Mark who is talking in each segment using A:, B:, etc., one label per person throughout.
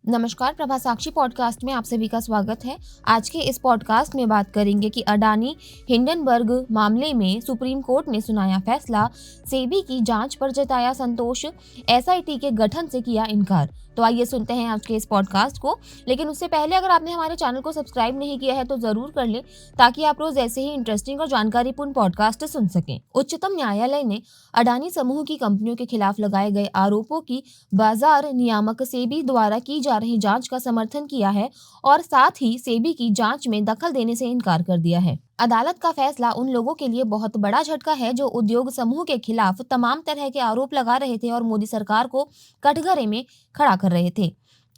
A: नमस्कार, प्रभा साक्षी पॉडकास्ट में आप सभी का स्वागत है। आज के इस पॉडकास्ट में बात करेंगे कि अडानी हिंडनबर्ग मामले में सुप्रीम कोर्ट ने सुनाया फैसला, सेबी की जांच पर जताया संतोष, एसआईटी के गठन से किया इनकार। तो आइए सुनते हैं आज के इस पॉडकास्ट को। लेकिन उससे पहले अगर आपने हमारे चैनल को सब्सक्राइब नहीं किया है तो जरूर कर लें, ताकि आप रोज ऐसे ही इंटरेस्टिंग और जानकारीपूर्ण पॉडकास्ट सुन सकें। उच्चतम न्यायालय ने अडानी समूह की कंपनियों के खिलाफ लगाए गए आरोपों की बाजार नियामक सेबी द्वारा की जा रही जांच का समर्थन किया है और साथ ही सेबी की जांच में दखल देने से इनकार कर दिया है। अदालत का फैसला उन लोगों के लिए बहुत बड़ा झटका है जो उद्योग समूह के खिलाफ तमाम तरह के आरोप लगा रहे थे और मोदी सरकार को कटघरे में खड़ा कर रहे थे।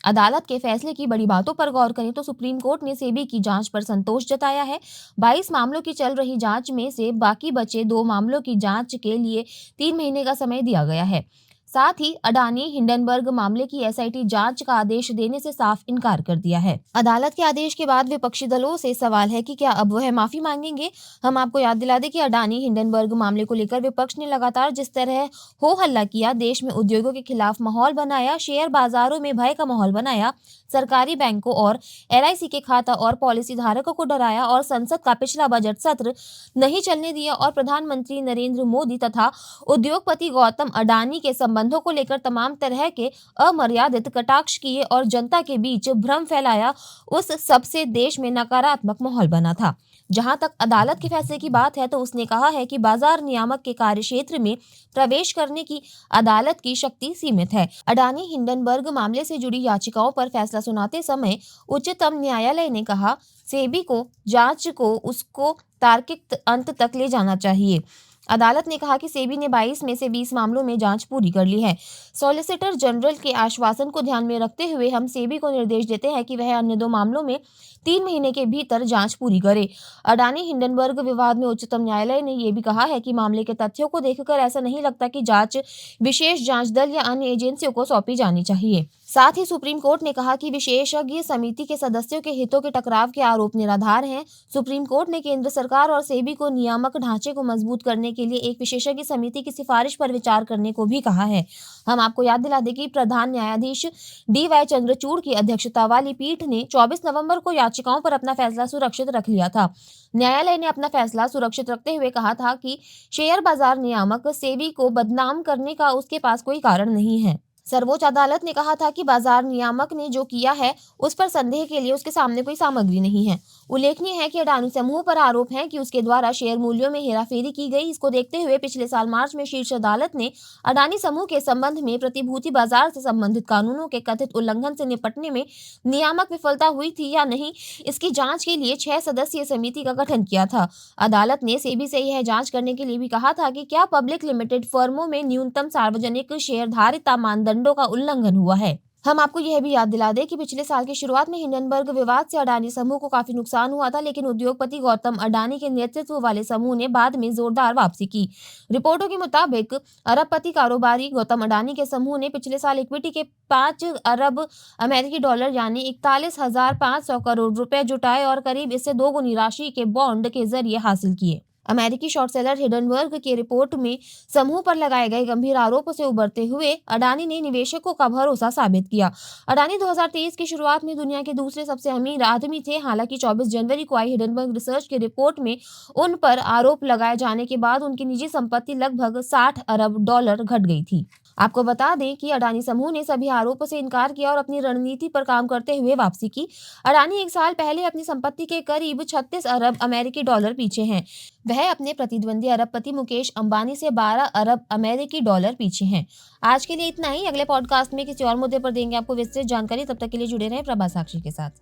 A: अदालत के फैसले की बड़ी बातों पर गौर करें तो सुप्रीम कोर्ट ने सेबी की जांच पर संतोष जताया है। 22 मामलों की चल रही जांच में से बाकी बचे 2 मामलों की जांच के लिए 3 महीने का समय दिया गया है। साथ ही अडानी हिंडनबर्ग मामले की एसआईटी जांच का आदेश देने से साफ इनकार कर दिया है। अदालत के आदेश के बाद विपक्षी दलों से सवाल है कि क्या अब वह माफी मांगेंगे। हम आपको याद दिला दें कि अडानी हिंडनबर्ग मामले को लेकर विपक्ष ने लगातार जिस तरह हो हल्ला किया, देश में उद्योगों के खिलाफ माहौल बनाया, शेयर बाजारों में भय का माहौल बनाया, सरकारी बैंकों और एलआईसी के खाता और पॉलिसी धारकों को डराया और संसद का पिछला बजट सत्र नहीं चलने दिया और प्रधानमंत्री नरेंद्र मोदी तथा उद्योगपति गौतम अडानी के संबंधों को लेकर तमाम तरह के अमर्यादित कटाक्ष किए और जनता के बीच भ्रम फैलाया, उस सबसे देश में नकारात्मक माहौल बना था। जहां तक अदालत के फैसले की बात है तो उसने कहा है कि बाजार नियामक के कार्यक्षेत्र में प्रवेश करने की अदालत की शक्ति सीमित है। अडानी हिंडनबर्ग मामले से जुड़ी याचिकाओं पर फैसला सुनाते समय उच्चतम न्यायालय ने कहा, सेबी को जांच को उसको तार्किक अंत तक ले जाना चाहिए। अदालत ने कहा कि सेबी ने 22 में से 20 मामलों में जांच पूरी कर ली है। सॉलिसिटर जनरल के आश्वासन को ध्यान में रखते हुए हम सेबी को निर्देश देते हैं कि वह अन्य 2 मामलों में 3 महीने के भीतर जांच पूरी करे। अडानी हिंडनबर्ग विवाद में उच्चतम न्यायालय ने यह भी कहा है कि मामले के तथ्यों को देखकर ऐसा नहीं लगता कि जांच विशेष जांच दल या अन्य एजेंसियों को सौंपी जानी चाहिए। साथ ही सुप्रीम कोर्ट ने कहा कि विशेषज्ञ समिति के सदस्यों के हितों के टकराव के आरोप निराधार हैं। सुप्रीम कोर्ट ने केंद्र सरकार और सेबी को नियामक ढांचे को मजबूत करने के लिए एक विशेषज्ञ समिति की सिफारिश पर विचार करने को भी कहा है। हम आपको याद दिला दें कि प्रधान न्यायाधीश DY चंद्रचूड़ की अध्यक्षता वाली पीठ ने 24 नवंबर को याचिकाओं पर अपना फैसला सुरक्षित रख लिया था। न्यायालय ने अपना फैसला सुरक्षित रखते हुए कहा था कि शेयर बाजार नियामक सेबी को बदनाम करने का उसके पास कोई कारण नहीं है। सर्वोच्च अदालत ने कहा था कि बाजार नियामक ने जो किया है उस पर संदेह के लिए उसके सामने कोई सामग्री नहीं है। उल्लेखनीय है कि अडानी समूह पर आरोप है कि उसके द्वारा शेयर मूल्यों में हेराफेरी की गई। इसको देखते हुए पिछले साल मार्च में शीर्ष अदालत ने अडानी समूह के संबंध में प्रतिभूति बाजार से संबंधित कानूनों के कथित उल्लंघन से निपटने में नियामक विफलता हुई थी या नहीं, इसकी जांच के लिए 6 सदस्यीय समिति का गठन किया था। अदालत ने सेबी से यह जांच करने के लिए भी कहा था कि क्या पब्लिक लिमिटेड फर्मों में न्यूनतम सार्वजनिक शेयरधारिता मानदंडों का उल्लंघन हुआ है। हम आपको यह भी याद दिला दें कि पिछले साल की शुरुआत में हिंडनबर्ग विवाद से अडानी समूह को काफी नुकसान हुआ था, लेकिन उद्योगपति गौतम अडानी के नेतृत्व वाले समूह ने बाद में जोरदार वापसी की। रिपोर्टों के मुताबिक अरबपति कारोबारी गौतम अडानी के समूह ने पिछले साल इक्विटी के 5 अरब अमेरिकी डॉलर यानी 41,500 करोड़ रुपए जुटाए और करीब इससे 2 गुनी राशि के बॉन्ड के जरिए हासिल किए। अमेरिकी शॉर्ट सेलर हिंडनबर्ग की रिपोर्ट में समूह पर लगाए गए गंभीर आरोपों से उबरते हुए अडानी ने निवेशकों का भरोसा साबित किया। अडानी 2023 की शुरुआत में दुनिया के दूसरे सबसे अमीर आदमी थे। हालांकि 24 जनवरी को आई हिंडनबर्ग रिसर्च की रिपोर्ट में उन पर आरोप लगाए जाने के बाद उनकी निजी संपत्ति लगभग 60 अरब डॉलर घट गई थी। आपको बता दें कि अडानी समूह ने सभी आरोपों से इनकार किया और अपनी रणनीति पर काम करते हुए वापसी की। अडानी 1 साल पहले अपनी संपत्ति के करीब 36 अरब अमेरिकी डॉलर पीछे हैं। वह अपने प्रतिद्वंदी अरबपति मुकेश अंबानी से 12 अरब अमेरिकी डॉलर पीछे हैं। आज के लिए इतना ही। अगले पॉडकास्ट में किसी और मुद्दे पर देंगे आपको विस्तृत जानकारी। तब तक के लिए जुड़े रहें प्रभा साक्षी के साथ।